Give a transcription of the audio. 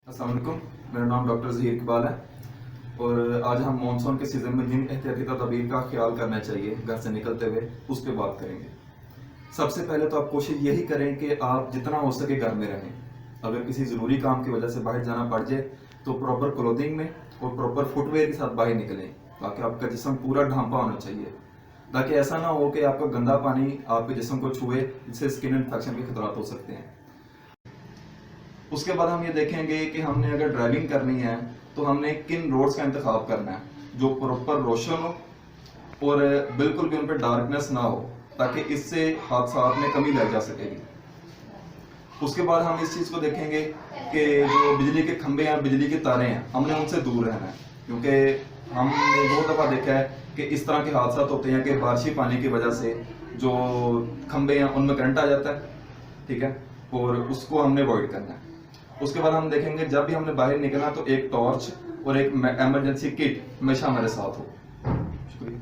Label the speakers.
Speaker 1: अस्सलाम वालेकुम, मेरा नाम डॉक्टर ज़हीर इकबाल है और आज हम मानसून के सीज़न में जिन एहतियाती तदबीर का ख्याल करना चाहिए घर से निकलते हुए उस पर बात करेंगे। सबसे पहले तो आप कोशिश यही करें कि आप जितना हो सके घर में रहें। अगर किसी ज़रूरी काम की वजह से बाहर जाना पड़ जाए तो प्रॉपर क्लोथिंग में और प्रॉपर फुटवेयर के साथ बाहर निकलें ताकि आपका जिस्म पूरा ढांपा होना चाहिए, ताकि ऐसा ना हो कि आपका गंदा पानी आपके जिस्म को छुए, जिससे स्किन इन्फेक्शन के खतरात हो सकते हैं। उसके बाद हम ये देखेंगे कि हमने अगर ड्राइविंग करनी है तो हमने किन रोड्स का इंतखाब करना है जो प्रॉपर रोशन हो और बिल्कुल भी उन पर डार्कनेस ना हो, ताकि इससे हादसात में कमी लाई जा सकेगी। उसके बाद हम इस चीज़ को देखेंगे कि जो बिजली के खंभे हैं, बिजली की तारें हैं, हमने उनसे दूर रहना है, क्योंकि हमने बहुत दफ़ा देखा है कि इस तरह के हादसा होते हैं कि बारिशी पानी की वजह से जो खंभे हैं उनमें करंट आ जाता है, ठीक है, और उसको हमने अवॉइड करना है। उसके बाद हम देखेंगे जब भी हमने बाहर निकलना तो एक टॉर्च और एक इमरजेंसी किट हमेशा हमारे साथ हो। शुक्रिया।